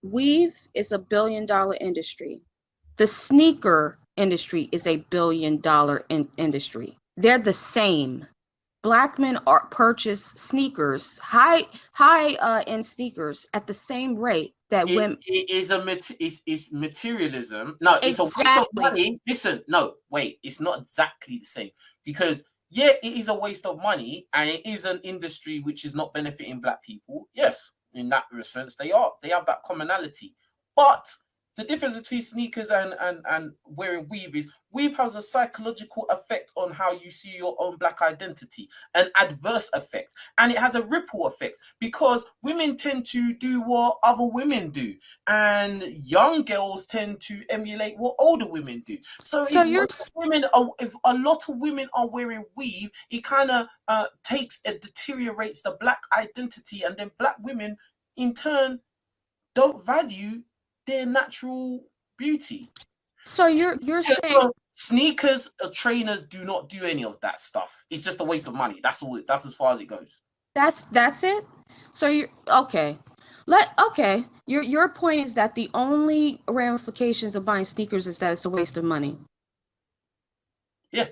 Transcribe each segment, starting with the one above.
weave is a $1 billion industry. The sneaker industry is a $1 billion industry. They're the same. Black men are purchase sneakers, high end sneakers at the same rate that women. It is it's materialism. No, it's a waste of Exactly. money. Listen, no, wait, it's not exactly the same because yeah, it is a waste of money and it is an industry which is not benefiting black people. Yes, in that sense, they have that commonality, but the difference between sneakers and wearing weave is weave has a psychological effect on how you see your own black identity, an adverse effect, and it has a ripple effect because women tend to do what other women do, and young girls tend to emulate what older women do. So So you're if a lot of women are wearing weave, it kind of deteriorates the black identity, and then black women in turn don't value their natural beauty. so you're saying Sneakers, trainers do not do any of that stuff. It's just a waste of money. That's all. That's as far as it goes. that's it. So you okay. Okay. Your point is that the only ramifications of buying sneakers is that it's a waste of money. Yeah.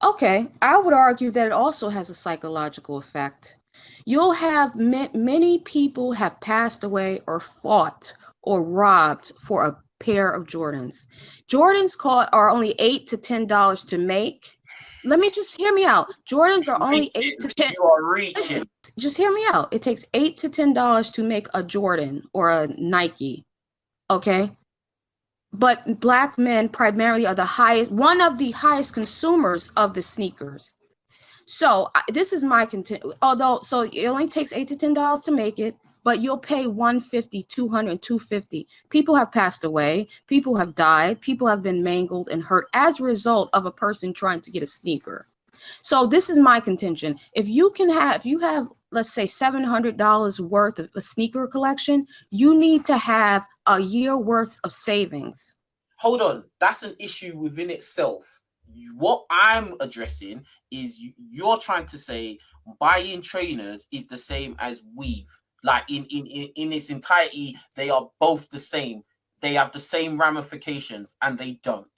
Okay. I would argue that it also has a psychological effect. You'll have many people have passed away or fought or robbed for a pair of Jordans. Jordans are only $8 to $10 to make. Let me just hear me out. Jordans are only 8 to 10. You are reaching. Just hear me out. It takes $8 to $10 to make a Jordan or a Nike. Okay. But black men primarily are one of the highest consumers of the sneakers. So this is my content. Although, so it only takes $8 to $10 to make it, but you'll pay 150, 200, 250. People have passed away. People have died. People have been mangled and hurt as a result of a person trying to get a sneaker. So this is my contention. If you have, let's say, $700 worth of a sneaker collection, you need to have a year worth of savings. Hold on. That's an issue within itself. What I'm addressing is you're trying to say buying trainers is the same as weave. Like in its entirety, they are both the same. They have the same ramifications, and they don't.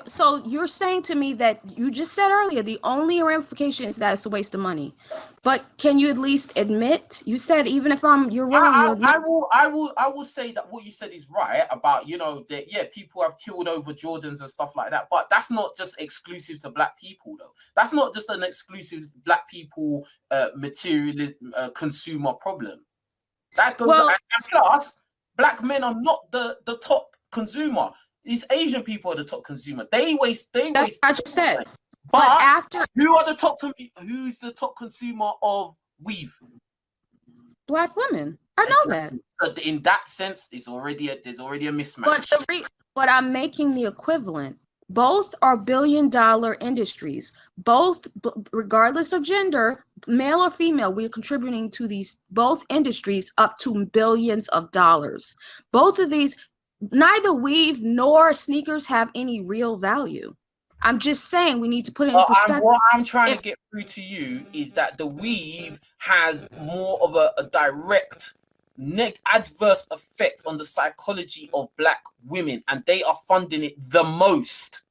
So you're saying to me that you just said earlier the only ramification is that it's a waste of money. But can you at least admit? You said even if you're willing to admit. I will say that what you said is right about, that yeah, people have killed over Jordans and stuff like that. But that's not just exclusive to black people though. That's not just an exclusive black people materialism consumer problem. That goes and plus black men are not the top consumer. These Asian people are the top consumer. They waste. That's what I just said. But who's the top consumer of weave? Black women. I know that. So in that sense, there's already a mismatch. But I'm making the equivalent. Both are billion-dollar industries. Both, regardless of gender, male or female, we're contributing to both industries up to billions of dollars. Both of these. Neither weave nor sneakers have any real value. I'm just saying we need to put it in perspective. What I'm trying to get through to you is that the weave has more of a direct adverse effect on the psychology of black women, and they are funding it the most.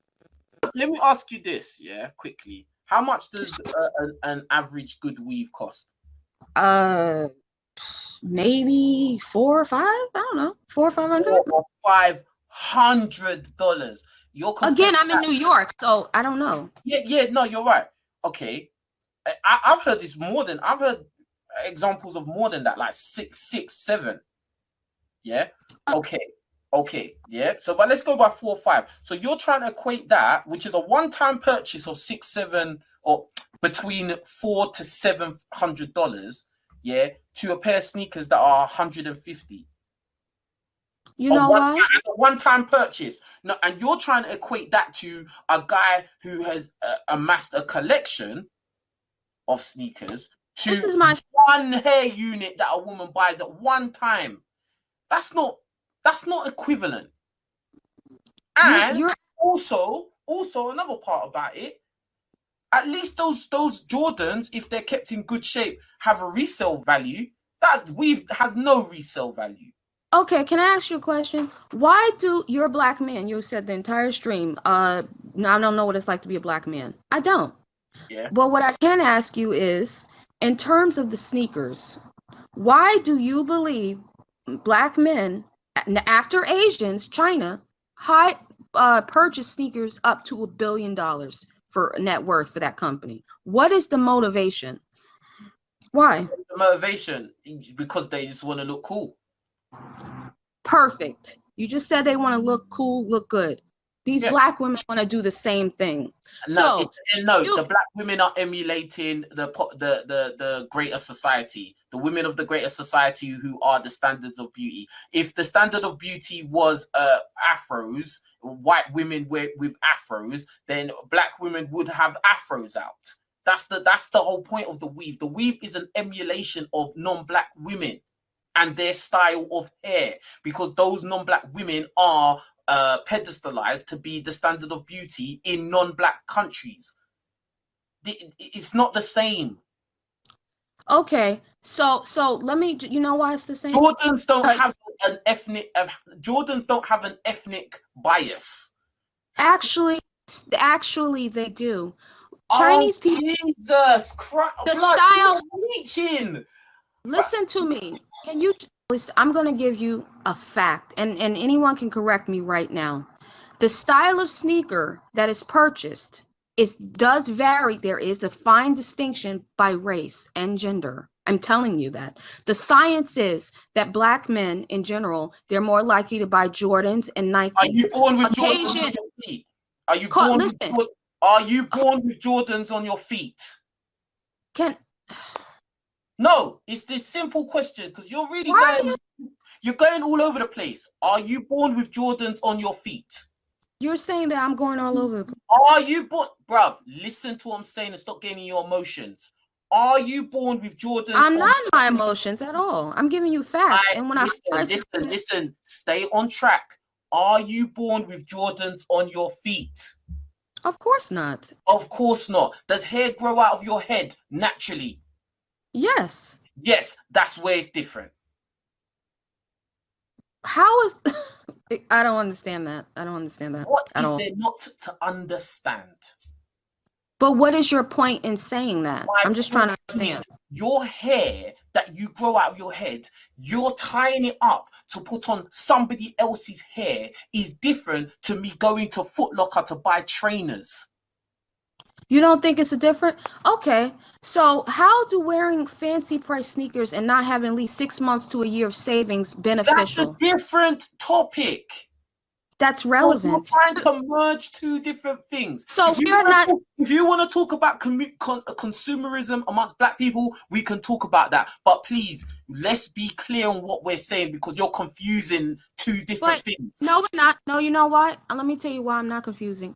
Let me ask you this, quickly. How much does an average good weave cost? Maybe 4 or 5. I don't know, 400 or 500. $500. Again, I'm in New York, so I don't know. Yeah, no, you're right. Okay, I've heard I've heard examples of more than that, like 6, 7. Yeah. Okay. Yeah. So, but let's go by 4 or 5. So you're trying to equate that, which is a one-time purchase of 6, 7, or between $400 to $700. Yeah, to a pair of sneakers that are $150. You know why? It's a one-time purchase. No, and you're trying to equate that to a guy who has amassed a collection of sneakers to one hair unit that a woman buys at one time. That's not equivalent. And also another part about it. At least those Jordans, if they're kept in good shape, have a resale value. That weave has no resale value. Okay, can I ask you a question? Why do you're a black man? You said the entire stream. I don't know what it's like to be a black man. I don't. Yeah. But what I can ask you is, in terms of the sneakers, why do you believe black men, after Asians, China, purchase sneakers up to $1 billion for net worth for that company? What is the motivation? Why? The motivation, because they just want to look cool. Perfect. You just said they want to look cool, look good. These black women want to do the same thing. No, the black women are emulating the greater society, the women of the greater society who are the standards of beauty. If the standard of beauty was afros, white women with afros, then black women would have afros out. That's the whole point of the weave. The weave is an emulation of non-black women and their style of hair, because those non-black women are pedestalized to be the standard of beauty in non-black countries. It's not the same. Okay, so let me. You know why it's the same? Jordans don't have an ethnic. Jordans don't have an ethnic bias. Actually, they do. Chinese people. Jesus Christ! The style. Reaching. Listen to me. Can you? I'm going to give you a fact, and anyone can correct me right now. The style of sneaker that is purchased does vary. There is a fine distinction by race and gender. I'm telling you that. The science is that black men in general, they're more likely to buy Jordans and Nikes. Are you born with Jordans on your feet? Are you born with Jordans on your feet? No, it's this simple question, because you're really going all over the place. Are you born with Jordans on your feet? You're saying that I'm going all over the place. Are you born, bruv? Listen to what I'm saying and stop getting your emotions. Are you born with Jordans? I'm not in my emotions at all. I'm giving you facts. Listen, stay on track. Are you born with Jordans on your feet? Of course not. Of course not. Does hair grow out of your head naturally? Yes. Yes, that's where it's different. How is I don't understand that. What is there not to understand? But what is your point in saying that? I'm just trying to understand. Your hair that you grow out of your head, you're tying it up to put on somebody else's hair is different to me going to Foot Locker to buy trainers. You don't think it's a different? Okay. So how do wearing fancy price sneakers and not having at least 6 months to a year of savings beneficial? That's a different topic. That's relevant. You're trying to merge two different things. So if you want to talk about consumerism amongst black people, we can talk about that. But please, let's be clear on what we're saying, because you're confusing two different things. No, we're not. No, you know what? Let me tell you why I'm not confusing.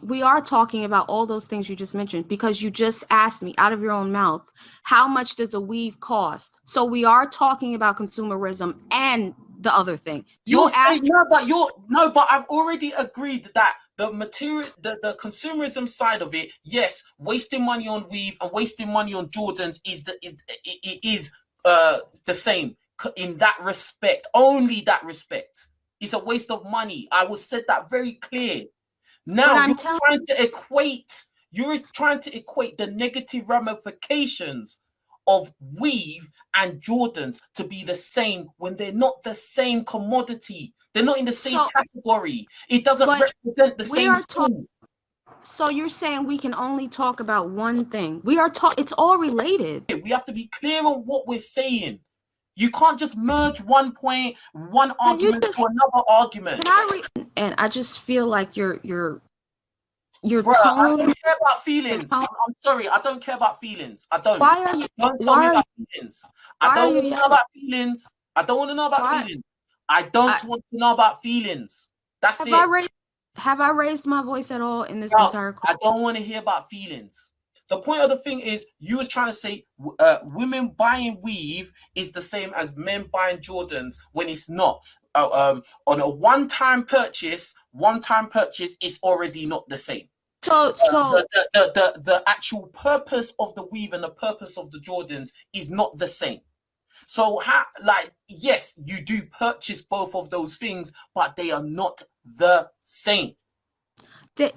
We are talking about all those things you just mentioned, because you just asked me out of your own mouth, how much does a weave cost? So we are talking about consumerism and the other thing. But I've already agreed that the material, the consumerism side of it, yes, wasting money on weave and wasting money on Jordans is the same in that respect. Only that respect. It's a waste of money. I will set that very clear. Now you're trying to equate the negative ramifications of weave and Jordans to be the same when they're not the same commodity. They're not in the same category. It doesn't represent the same thing. So you're saying we can only talk about one thing. It's all related. We have to be clear on what we're saying. You can't just merge one point, one argument to another argument. And I just feel like your Bro, tone. I don't care about feelings. I'm sorry, I don't care about feelings. I don't. Why are you? Don't tell me about feelings. I don't want to know about feelings. I don't want to know about feelings. I don't want to know about feelings. That's it. Have I raised my voice at all in this entire call? I don't want to hear about feelings. The point of the thing is, you was trying to say women buying weave is the same as men buying Jordans, when it's not. On a one-time purchase, is already not the same. So the actual purpose of the weave and the purpose of the Jordans is not the same. So how, like, yes, you do purchase both of those things, but they are not the same.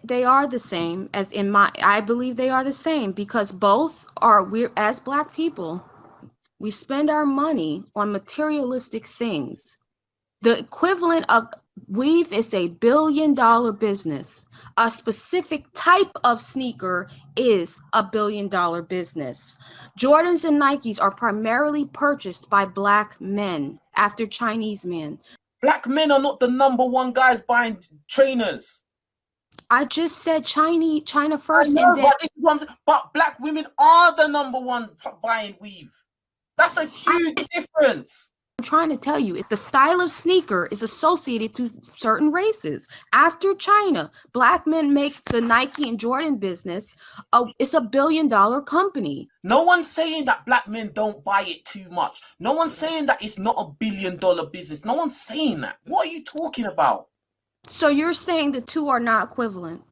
They are the same as in my, I believe they are the same because both are, we're, as Black people, we spend our money on materialistic things. The equivalent of weave is $1 billion business. A specific type of sneaker is $1 billion business. Jordans and Nikes are primarily purchased by Black men after Chinese men. Black men are not the number one guys buying trainers. I just said China I first, and know, then but this is what I'm saying. But Black women are the number one buying weave. That's a huge difference. I'm trying to tell you, the style of sneaker is associated to certain races. After China, Black men make the Nike and Jordan business. It's $1 billion company. No one's saying that Black men don't buy it too much. No one's saying that it's not $1 billion business. No one's saying that. What are you talking about? So you're saying the two are not equivalent?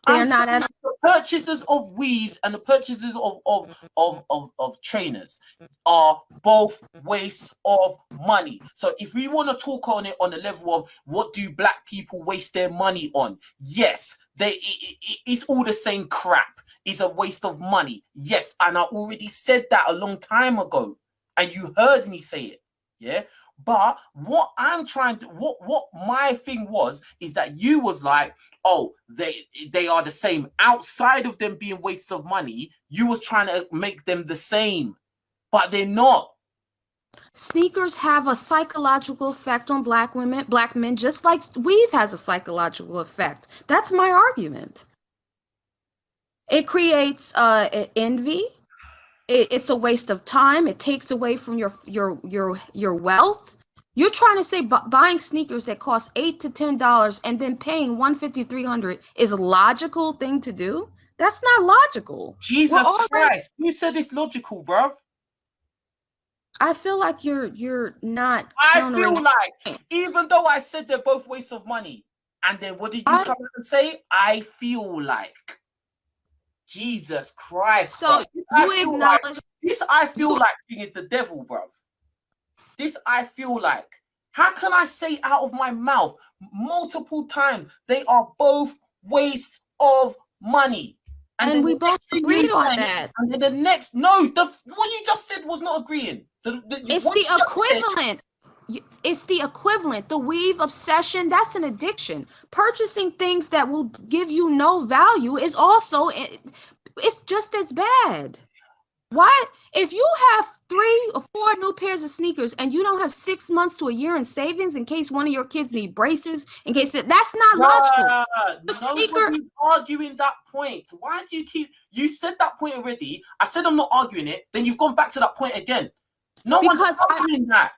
I'm They're not saying at the purchases of weaves and the purchases of trainers are both wastes of money. So if we want to talk on it on the level of what do Black people waste their money on, yes, it's all the same crap. It's a waste of money. Yes, and I already said that a long time ago, and you heard me say it. Yeah. But what I'm trying to, what my thing was, is that you was like, oh, they are the same. Outside of them being wastes of money, you was trying to make them the same, but they're not. Sneakers have a psychological effect on Black women, Black men, just like weave has a psychological effect. That's my argument. It creates envy. It's a waste of time. It takes away from your wealth. You're trying to say buying sneakers that cost $8 to $10 and then paying $150, $300 is a logical thing to do? That's not logical. Jesus Christ, who said it's logical, bruv? I feel like you're not I countering. feel like, even though I said they're both wastes of money, and then what did you come out and say? I feel like. Jesus Christ. So you acknowledge This I feel like thing is the devil, bruv. This I feel like. How can I say out of my mouth multiple times they are both wastes of money? And we both agree on that. And then the next, no, what you just said was not agreeing. It's the equivalent. It's the equivalent. The weave obsession, that's an addiction. Purchasing things that will give you no value is also, it's just as bad. Why? If you have 3 or 4 new pairs of sneakers and you don't have 6 months to a year in savings in case one of your kids need braces, in case that's not logical. Nobody's arguing that point. Why do you keep? You said that point already. I said I'm not arguing it. Then you've gone back to that point again. No one's arguing that.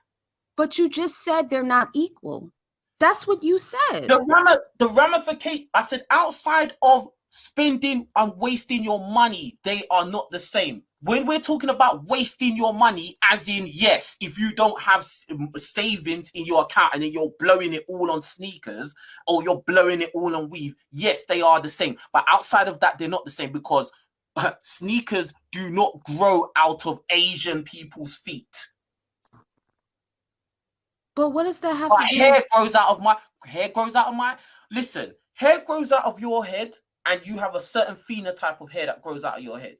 But you just said they're not equal. That's what you said. The ramification. I said outside of spending and wasting your money, they are not the same. When we're talking about wasting your money, as in, yes, if you don't have savings in your account and then you're blowing it all on sneakers or you're blowing it all on weave, yes, they are the same. But outside of that, they're not the same because sneakers do not grow out of Asian people's feet. But what does that have to do? Hair grows out of my, listen, hair grows out of your head and you have a certain phenotype of hair that grows out of your head.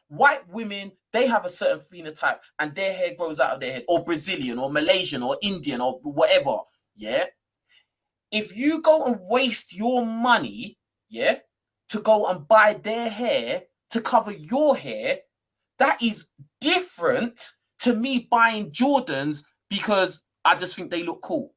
White women, they have a certain phenotype and their hair grows out of their head, or Brazilian or Malaysian or Indian or whatever. Yeah. If you go and waste your money, yeah, to go and buy their hair to cover your hair, that is different to me buying Jordans because I just think they look cool.